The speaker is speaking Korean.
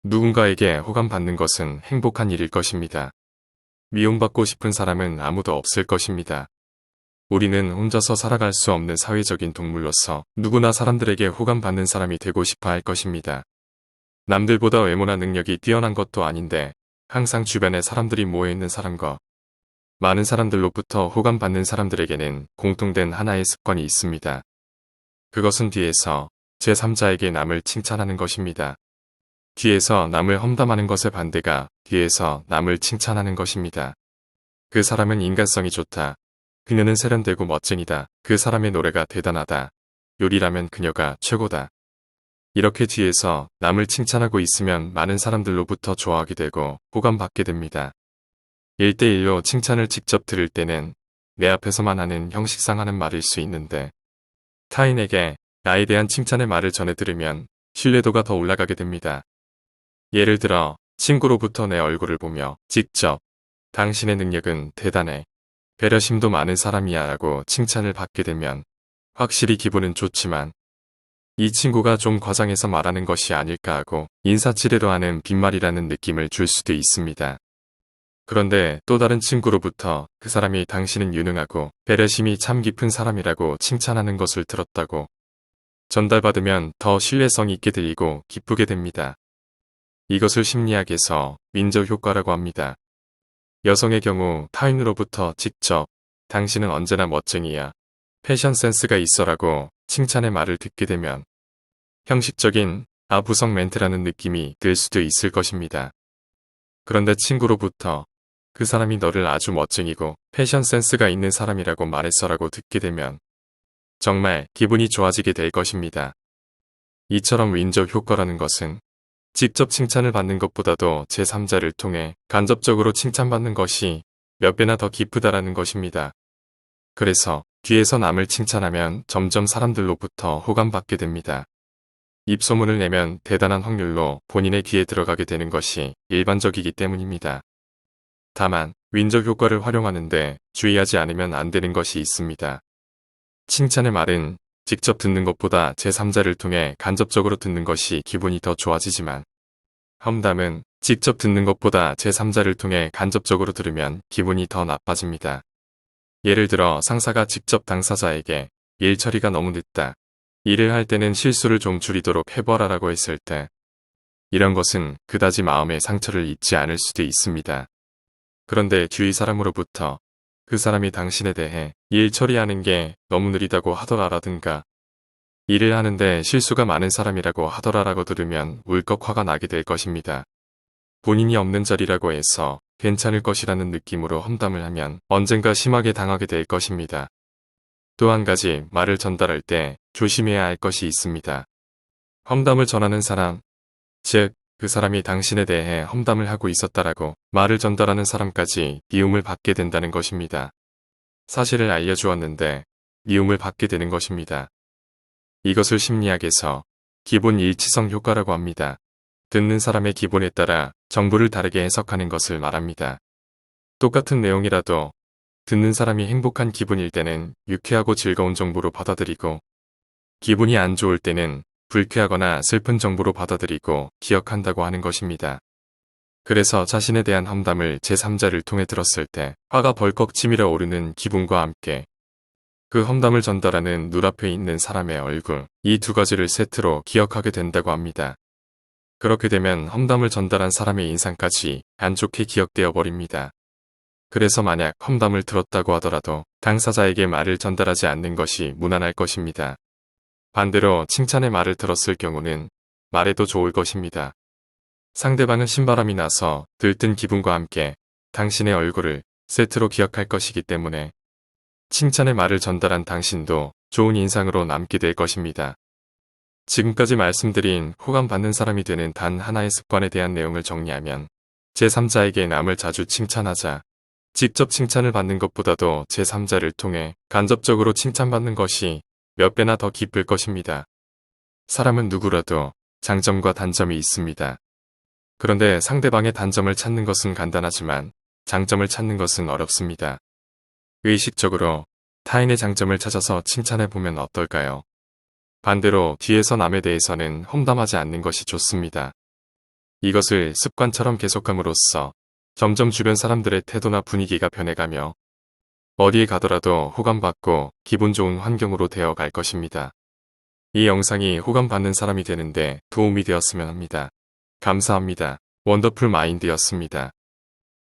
누군가에게 호감받는 것은 행복한 일일 것입니다. 미움받고 싶은 사람은 아무도 없을 것입니다. 우리는 혼자서 살아갈 수 없는 사회적인 동물로서 누구나 사람들에게 호감받는 사람이 되고 싶어 할 것입니다. 남들보다 외모나 능력이 뛰어난 것도 아닌데 항상 주변에 사람들이 모여있는 사람과 많은 사람들로부터 호감받는 사람들에게는 공통된 하나의 습관이 있습니다. 그것은 뒤에서 제3자에게 남을 칭찬하는 것입니다. 뒤에서 남을 험담하는 것의 반대가 뒤에서 남을 칭찬하는 것입니다. 그 사람은 인간성이 좋다. 그녀는 세련되고 멋쟁이다. 그 사람의 노래가 대단하다. 요리라면 그녀가 최고다. 이렇게 뒤에서 남을 칭찬하고 있으면 많은 사람들로부터 좋아하게 되고 호감받게 됩니다. 1대1로 칭찬을 직접 들을 때는 내 앞에서만 하는 형식상 하는 말일 수 있는데 타인에게 나에 대한 칭찬의 말을 전해 들으면 신뢰도가 더 올라가게 됩니다. 예를 들어 친구로부터 내 얼굴을 보며 직접 당신의 능력은 대단해. 배려심도 많은 사람이야 라고 칭찬을 받게 되면 확실히 기분은 좋지만 이 친구가 좀 과장해서 말하는 것이 아닐까 하고 인사치레로 하는 빈말이라는 느낌을 줄 수도 있습니다. 그런데 또 다른 친구로부터 그 사람이 당신은 유능하고 배려심이 참 깊은 사람이라고 칭찬하는 것을 들었다고 전달받으면 더 신뢰성 있게 들리고 기쁘게 됩니다. 이것을 심리학에서 윈저 효과라고 합니다. 여성의 경우 타인으로부터 직접 당신은 언제나 멋쟁이야. 패션 센스가 있어라고 칭찬의 말을 듣게 되면 형식적인 아부성 멘트라는 느낌이 들 수도 있을 것입니다. 그런데 친구로부터 그 사람이 너를 아주 멋쟁이고 패션 센스가 있는 사람이라고 말했어라고 듣게 되면 정말 기분이 좋아지게 될 것입니다. 이처럼 윈저 효과라는 것은 직접 칭찬을 받는 것보다도 제3자를 통해 간접적으로 칭찬받는 것이 몇 배나 더 기쁘다라는 것입니다. 그래서 뒤에서 남을 칭찬하면 점점 사람들로부터 호감받게 됩니다. 입소문을 내면 대단한 확률로 본인의 귀에 들어가게 되는 것이 일반적이기 때문입니다. 다만 윈저 효과를 활용하는데 주의하지 않으면 안 되는 것이 있습니다. 칭찬의 말은 직접 듣는 것보다 제3자를 통해 간접적으로 듣는 것이 기분이 더 좋아지지만 험담은 직접 듣는 것보다 제3자를 통해 간접적으로 들으면 기분이 더 나빠집니다. 예를 들어 상사가 직접 당사자에게 일 처리가 너무 늦다. 일을 할 때는 실수를 좀 줄이도록 해보아라라고 했을 때 이런 것은 그다지 마음의 상처를 입지 않을 수도 있습니다. 그런데 주위 사람으로부터 그 사람이 당신에 대해 일 처리하는 게 너무 느리다고 하더라라든가 일을 하는데 실수가 많은 사람이라고 하더라라고 들으면 울컥 화가 나게 될 것입니다. 본인이 없는 자리라고 해서 괜찮을 것이라는 느낌으로 험담을 하면 언젠가 심하게 당하게 될 것입니다. 또 한 가지 말을 전달할 때 조심해야 할 것이 있습니다. 험담을 전하는 사람, 즉 그 사람이 당신에 대해 험담을 하고 있었다라고 말을 전달하는 사람까지 미움을 받게 된다는 것입니다. 사실을 알려주었는데 미움을 받게 되는 것입니다. 이것을 심리학에서 기본 일치성 효과라고 합니다. 듣는 사람의 기본에 따라 정보를 다르게 해석하는 것을 말합니다. 똑같은 내용이라도 듣는 사람이 행복한 기분일 때는 유쾌하고 즐거운 정보로 받아들이고 기분이 안 좋을 때는 불쾌하거나 슬픈 정보로 받아들이고 기억한다고 하는 것입니다. 그래서 자신에 대한 험담을 제3자를 통해 들었을 때 화가 벌컥 치밀어 오르는 기분과 함께 그 험담을 전달하는 눈앞에 있는 사람의 얼굴, 이 두 가지를 세트로 기억하게 된다고 합니다. 그렇게 되면 험담을 전달한 사람의 인상까지 안 좋게 기억되어 버립니다. 그래서 만약 험담을 들었다고 하더라도 당사자에게 말을 전달하지 않는 것이 무난할 것입니다. 반대로 칭찬의 말을 들었을 경우는 말해도 좋을 것입니다. 상대방은 신바람이 나서 들뜬 기분과 함께 당신의 얼굴을 세트로 기억할 것이기 때문에 칭찬의 말을 전달한 당신도 좋은 인상으로 남게 될 것입니다. 지금까지 말씀드린 호감받는 사람이 되는 단 하나의 습관에 대한 내용을 정리하면 제3자에게 남을 자주 칭찬하자. 직접 칭찬을 받는 것보다도 제3자를 통해 간접적으로 칭찬받는 것이 몇 배나 더 기쁠 것입니다. 사람은 누구라도 장점과 단점이 있습니다. 그런데 상대방의 단점을 찾는 것은 간단하지만 장점을 찾는 것은 어렵습니다. 의식적으로 타인의 장점을 찾아서 칭찬해보면 어떨까요? 반대로 뒤에서 남에 대해서는 험담하지 않는 것이 좋습니다. 이것을 습관처럼 계속함으로써 점점 주변 사람들의 태도나 분위기가 변해가며 어디에 가더라도 호감받고 기분 좋은 환경으로 되어 갈 것입니다. 이 영상이 호감받는 사람이 되는데 도움이 되었으면 합니다. 감사합니다. 원더풀 마인드였습니다.